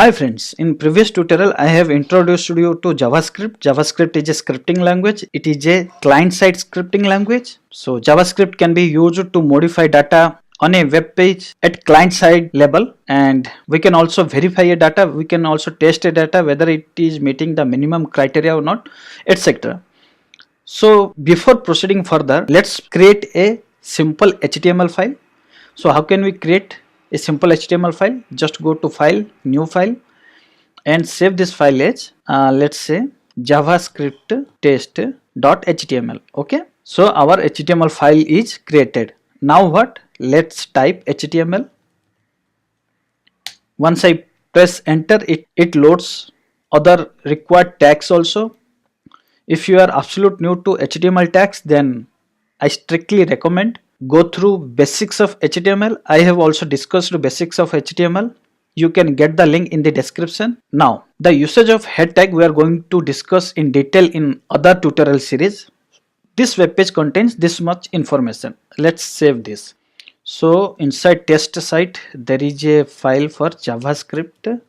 Hi friends, in previous tutorial I have introduced you to JavaScript. JavaScript is a scripting language. It is a client-side scripting language. So JavaScript can be used to modify data on a web page at client-side level, and we can also verify a data. We can also test a data whether it is meeting the minimum criteria or not, etc. So before proceeding further, let's create a simple HTML file. So how can we create a simple HTML file? Just go to file, new file, and save this file as let's say javascript test.html. okay, so our HTML file is created. Now what? Let's type HTML. Once I press enter, it loads other required tags also. If you are absolute new to HTML tags, then I strictly recommend go through basics of HTML. I have also discussed basics of HTML. You can get the link in the description. Now, the usage of head tag we are going to discuss in detail in other tutorial series. This web page contains this much information. Let's save this. So inside test site there is a file for JavaScript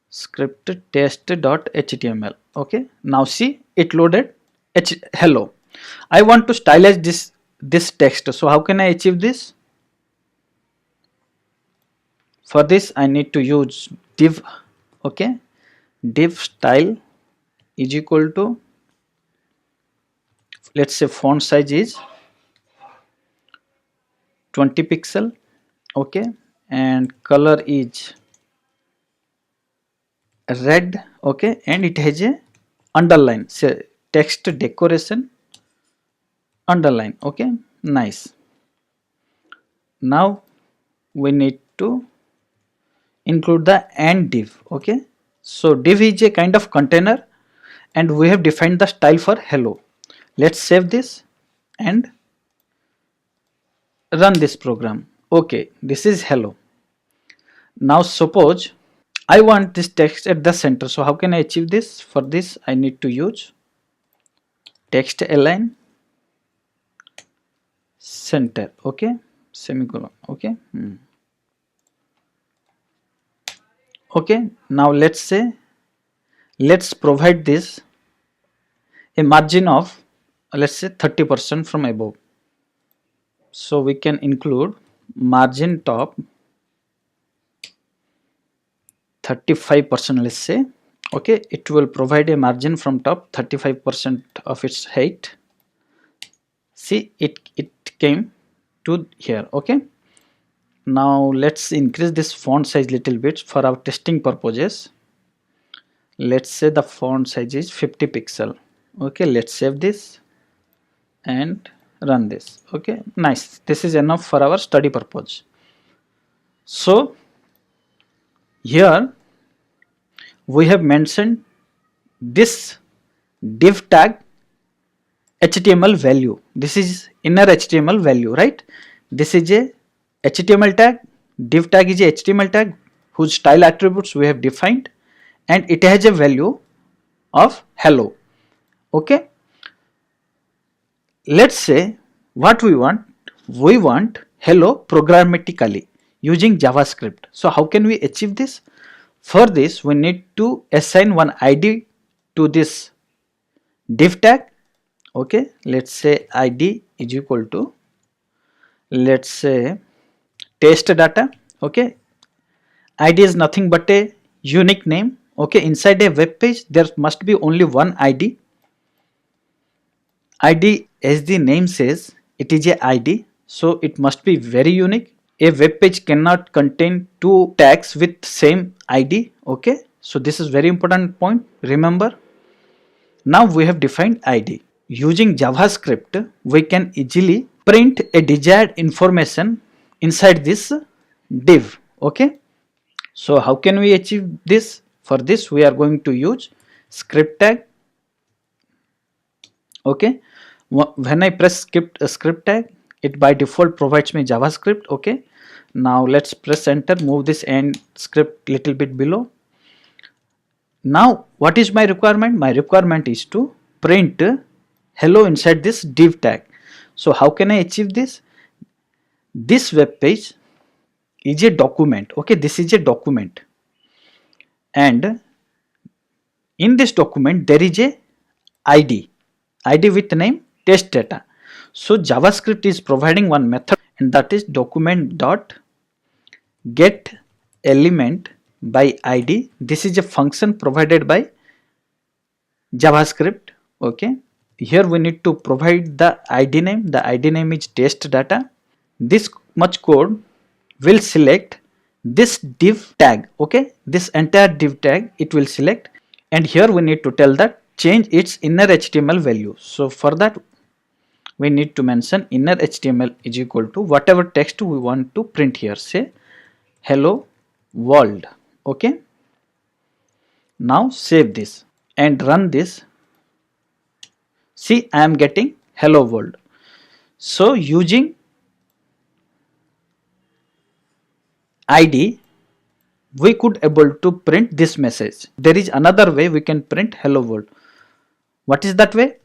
script test.html. okay, now see it loaded hello. I want to stylize this text. So how can I achieve this? For this I need to use div. okay, div style is equal to, let's say font size is 20 pixel. okay, and color is red. okay, and it has a underline, say text decoration underline. okay, nice. Now we need to include the and div. okay, so div is a kind of container and we have defined the style for hello. Let's save this and run this program. okay, this is hello. Now suppose I want this text at the center. So how can I achieve this? For this I need to use text align center. okay, semicolon. okay. Okay, now let's say let's provide this a margin of, let's say 30% from above. So we can include margin top 35%, let's say. okay, it will provide a margin from top 35% of its height. See, it came to here. okay, now let's increase this font size little bit for our testing purposes. Let's say the font size is 50 pixel. okay, let's save this and run this. okay, nice. This is enough for our study purpose. So here we have mentioned this div tag HTML value. This is inner HTML value, right? This is a HTML tag. Div tag is a HTML tag whose style attributes we have defined, and it has a value of hello. okay, let's say what we want. We want hello programmatically using JavaScript. So how can we achieve this? For this we need to assign one ID to this div tag. okay, let's say ID is equal to, let's say test data. okay, ID is nothing but a unique name. okay, inside a web page there must be only one ID. ID, as the name says, it is a ID, so it must be very unique. A web page cannot contain two tags with same ID. okay, so this is very important point, remember. Now we have defined ID. Using JavaScript we can easily print a desired information inside this div. okay, so how can we achieve this? For this we are going to use script tag. okay, when I press script tag, it by default provides me JavaScript. okay, now let's press enter, move this end script little bit below. Now what is my requirement? My requirement is to print hello inside this div tag. So how can I achieve this? This web page is a document. Okay, this is a document, and in this document there is a id with name test data. So JavaScript is providing one method, and that is document dot get element by id. This is a function provided by JavaScript. Okay, here we need to provide the id name. The id name is test data. This much code will select this div tag. Okay, this entire div tag it will select, and here we need to tell that change its inner HTML value. So for that we need to mention inner HTML is equal to whatever text we want to print here. Say hello world. Okay, now save this and run this. See, I am getting hello world. So using id we could able to print this message. There is another way we can print hello world. What is that way?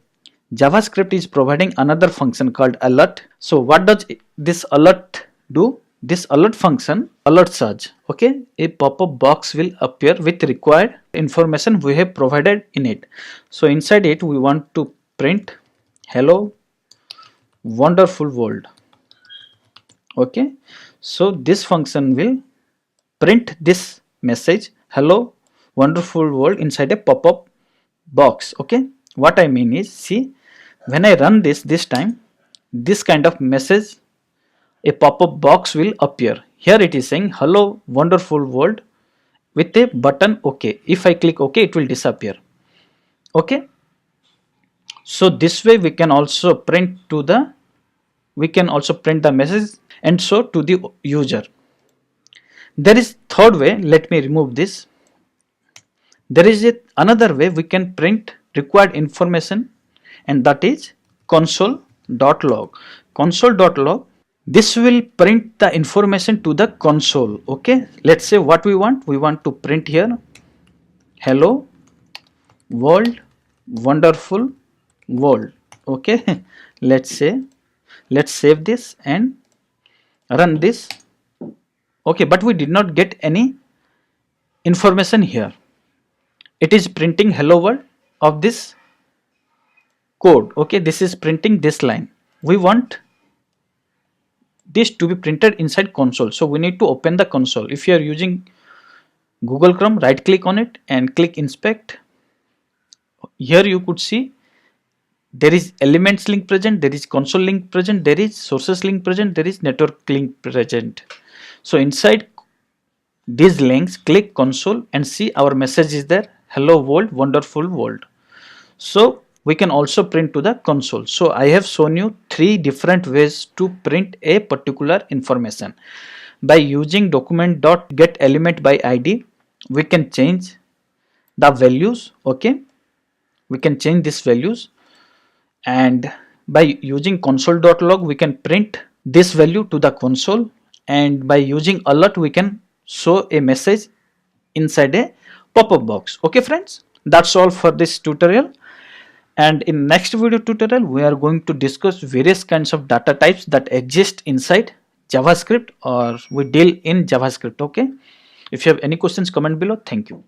JavaScript is providing another function called alert. So what does this alert do? This alert function alerts us. Okay, a pop-up box will appear with required information we have provided in it. So inside it we want to print hello wonderful world. Okay, so this function will print this message hello wonderful world inside a pop-up box. Okay, what I mean is, see, when I run this time, this kind of message, a pop-up box will appear. Here it is saying hello wonderful world with a button OK. If I click OK, it will disappear. Okay, so this way we can also print the message and show to the user. There is third way. Let me remove this. There is another way we can print required information, and that is console.log. Console.log, this will print the information to the console. Okay, let's say what we want to print here hello world wonderful world. Okay, let's save this and run this. Okay, but we did not get any information here. It is printing hello world of this code. Okay, this is printing this line. We want this to be printed inside console, so we need to open the console. If you are using Google Chrome, right click on it and click inspect. Here you could see there is elements link present, there is console link present, there is sources link present, there is network link present. So inside these links, click console and see our message is there hello world wonderful world. So we can also print to the console. So I have shown you 3 different ways to print a particular information. By using document.getElement by id, we can change the values. Okay, we can change these values, and by using console.log we can print this value to the console, and by using alert we can show a message inside a pop-up box. Okay friends, that's all for this tutorial, and in next video tutorial we are going to discuss various kinds of data types that exist inside JavaScript, or we deal in JavaScript. Okay, if you have any questions, comment below. Thank you.